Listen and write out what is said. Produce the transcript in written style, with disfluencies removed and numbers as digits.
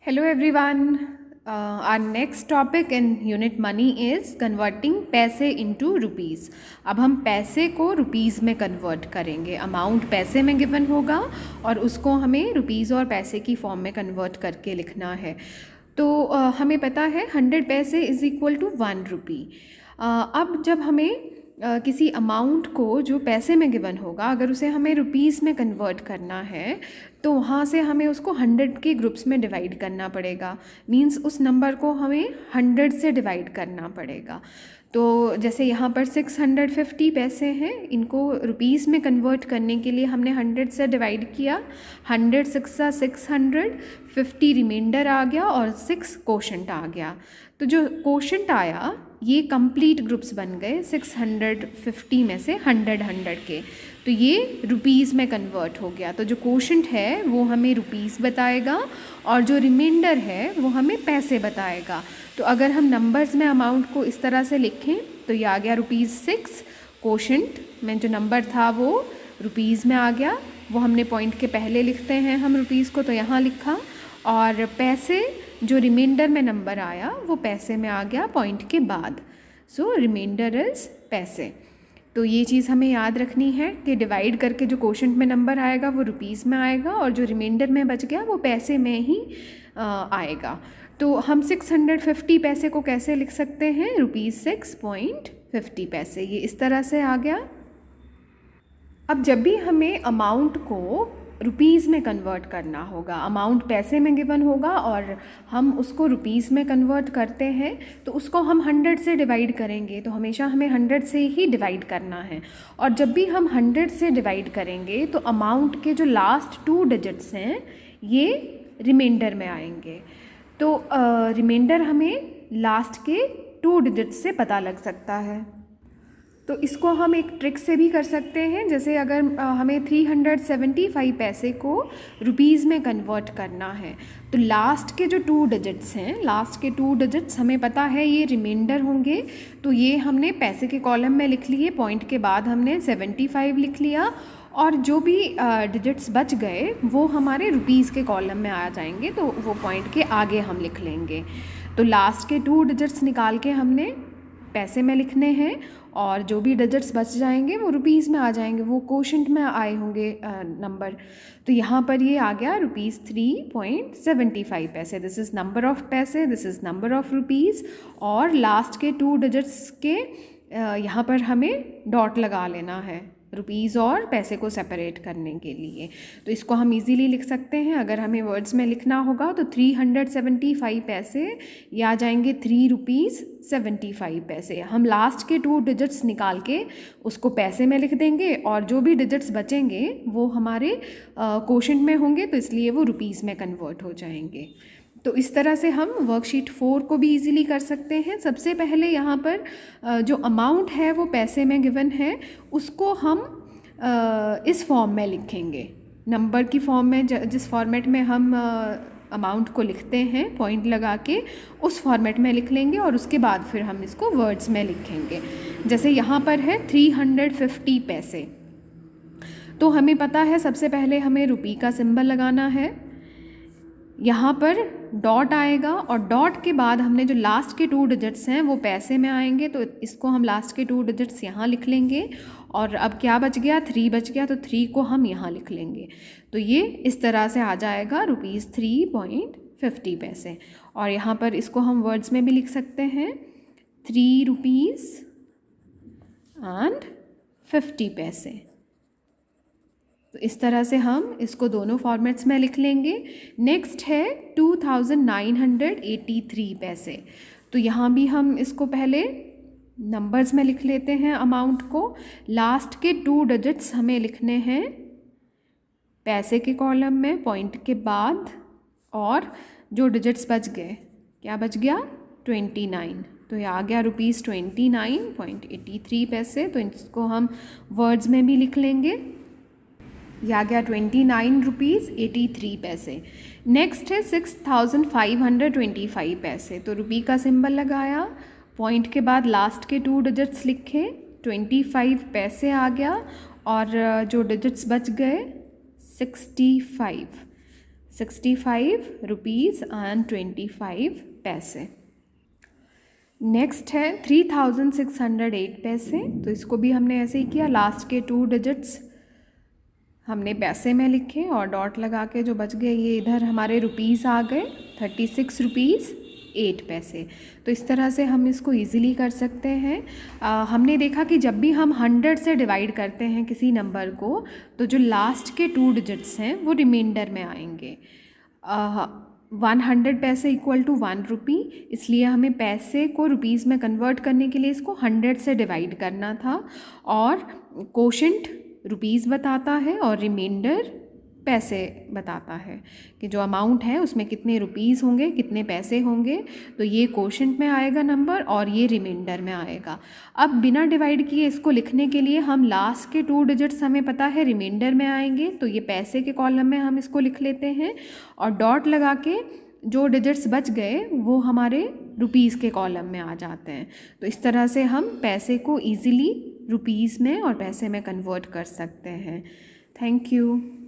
Hello everyone. Our next topic in unit money is converting पैसे into rupees. अब हम पैसे को रुपीज़ में कन्वर्ट करेंगे. अमाउंट पैसे में गिवन होगा और उसको हमें रुपीज़ और पैसे की फॉर्म में कन्वर्ट करके लिखना है. तो हमें पता है 100 पैसे इज़ इक्वल टू 1 रुपी. अब जब हमें किसी अमाउंट को जो पैसे में गिवन होगा अगर उसे हमें रुपीज़ में कन्वर्ट करना है तो वहाँ से हमें उसको 100 के ग्रुप्स में डिवाइड करना पड़ेगा. मींस उस नंबर को हमें 100 से डिवाइड करना पड़ेगा. तो जैसे यहाँ पर 650 पैसे हैं, इनको रुपीज़ में कन्वर्ट करने के लिए हमने 100 से डिवाइड किया. 100 6 600, 50 रिमाइंडर आ गया और 6 कोशेंट आ गया. तो जो कोशेंट आया ये कंप्लीट ग्रुप्स बन गए 650 में से 100 के. तो ये रुपीज़ में कन्वर्ट हो गया. तो जो कोशेंट है वो हमें रुपीज़ बताएगा और जो रिमाइंडर है वो हमें पैसे बताएगा. तो अगर हम नंबर्स में अमाउंट को इस तरह से लिखें तो ये आ गया ₹6. कोशेंट में जो नंबर था वो रुपीज़ में आ गया, वो हमने पॉइंट के पहले लिखते हैं हम रुपीज़ को, तो यहाँ लिखा. और पैसे जो रिमाइंडर में नंबर आया वो पैसे में आ गया पॉइंट के बाद. सो रिमाइंडर इज़ पैसे. तो ये चीज़ हमें याद रखनी है कि डिवाइड करके जो कोशेंट में नंबर आएगा वो रुपीज़ में आएगा और जो रिमाइंडर में बच गया वो पैसे में ही आएगा. तो हम 650 पैसे को कैसे लिख सकते हैं? ₹6.50 पैसे. ये इस तरह से आ गया. अब जब भी हमें अमाउंट को रुपीज़ में कन्वर्ट करना होगा, अमाउंट पैसे में गिवन होगा और हम उसको रुपीज़ में कन्वर्ट करते हैं तो उसको हम 100 से डिवाइड करेंगे. तो हमेशा हमें 100 से ही डिवाइड करना है. और जब भी हम 100 से डिवाइड करेंगे तो अमाउंट के जो लास्ट 2 डिजिट्स हैं ये रिमाइंडर में आएंगे. तो रिमाइंडर हमें लास्ट के 2 डिजिट्स से पता लग सकता है. तो इसको हम एक ट्रिक से भी कर सकते हैं. जैसे अगर हमें 375 पैसे को रुपीज़ में कन्वर्ट करना है तो लास्ट के जो 2 डिजिट्स हैं, लास्ट के 2 डिजिट्स हमें पता है ये रिमाइंडर होंगे. तो ये हमने पैसे के कॉलम में लिख लिए, पॉइंट के बाद हमने 75 लिख लिया और जो भी डिजिट्स बच गए वो हमारे रुपीज़ के कॉलम में आ जाएंगे. तो वो पॉइंट के आगे हम लिख लेंगे. तो लास्ट के 2 डिजिट्स निकाल के हमने पैसे में लिखने हैं और जो भी डिजिट्स बच जाएंगे वो रुपीज़ में आ जाएंगे, वो कोशेंट में आए होंगे नंबर. तो यहाँ पर ये आ गया ₹3.75 पैसे. दिस इज़ नंबर ऑफ़ पैसे, this is number of rupees. और लास्ट के 2 डिजिट्स के यहाँ पर हमें डॉट लगा लेना है रुपीज़ और पैसे को सेपरेट करने के लिए. तो इसको हम इजीली लिख सकते हैं. अगर हमें वर्ड्स में लिखना होगा तो 375 पैसे ये आ जाएंगे ₹3.75 पैसे. हम लास्ट के 2 डिजिट्स निकाल के उसको पैसे में लिख देंगे और जो भी डिजिट्स बचेंगे वो हमारे कोशेंट में होंगे, तो इसलिए वो रुपीज़ में कन्वर्ट हो जाएंगे. तो इस तरह से हम वर्कशीट 4 को भी इजीली कर सकते हैं. सबसे पहले यहाँ पर जो अमाउंट है वो पैसे में गिवन है, उसको हम इस फॉर्म में लिखेंगे. नंबर की फॉर्म में जिस फॉर्मेट में हम अमाउंट को लिखते हैं पॉइंट लगा के, उस फॉर्मेट में लिख लेंगे और उसके बाद फिर हम इसको वर्ड्स में लिखेंगे. जैसे यहाँ पर है 350 पैसे. तो हमें पता है सबसे पहले हमें रुपी का सिंबल लगाना है. यहाँ पर डॉट आएगा और डॉट के बाद हमने जो लास्ट के 2 डिजिट्स हैं वो पैसे में आएंगे. तो इसको हम लास्ट के 2 डिजिट्स यहाँ लिख लेंगे. और अब क्या बच गया? 3 बच गया, तो 3 को हम यहाँ लिख लेंगे. तो ये इस तरह से आ जाएगा ₹3.50 पैसे. और यहाँ पर इसको हम वर्ड्स में भी लिख सकते हैं ₹3.50 पैसे. तो इस तरह से हम इसको दोनों फॉर्मेट्स में लिख लेंगे. नेक्स्ट है 2983 पैसे. तो यहाँ भी हम इसको पहले नंबर्स में लिख लेते हैं अमाउंट को. लास्ट के 2 डिजिट्स हमें लिखने हैं पैसे के कॉलम में पॉइंट के बाद, और जो डिजिट्स बच गए, क्या बच गया? 29. तो ये आ गया ₹29.83 पैसे. तो इसको हम वर्ड्स में भी लिख लेंगे. यह आ गया ₹29.83 पैसे. नेक्स्ट है 6525 पैसे. तो रुपी का सिंबल लगाया, पॉइंट के बाद लास्ट के 2 डिजिट्स लिखे, 25 पैसे आ गया और जो डिजिट्स बच गए 65. ₹65.25। नेक्स्ट है 3608 पैसे। तो इसको भी हमने ऐसे ही किया, लास्ट के 2 डिजिट्स हमने पैसे में लिखे और डॉट लगा के जो बच गए ये इधर हमारे रुपीज़ आ गए, ₹36.08। तो इस तरह से हम इसको इजीली कर सकते हैं। हमने देखा कि जब भी हम 100 से डिवाइड करते हैं किसी नंबर को, तो जो लास्ट के 2 डिजिट्स हैं वो रिमाइंडर में आएंगे। 100 पैसे इक्वल टू 1 रुपी, इसलिए हमें पैसे को रुपीज़ में कन्वर्ट करने के लिए इसको 100 से डिवाइड करना था, और कोशेंट रुपीज़ बताता है और रिमाइंडर पैसे बताता है कि जो अमाउंट है उसमें कितने रुपीज़ होंगे, कितने पैसे होंगे। तो ये कोशेंट में आएगा नंबर और ये रिमाइंडर में आएगा। अब बिना डिवाइड किए इसको लिखने के लिए हम लास्ट के 2 डिजिट्स हमें पता है रिमाइंडर में आएंगे, तो ये पैसे के कॉलम में हम इसको लिख लेते हैं, और डॉट लगा के जो डिजिट्स बच गए वो हमारे रुपीज़ के कॉलम में आ जाते हैं। तो इस तरह से हम पैसे को ईज़िली रुपीज़ में और पैसे में कन्वर्ट कर सकते हैं। Thank you.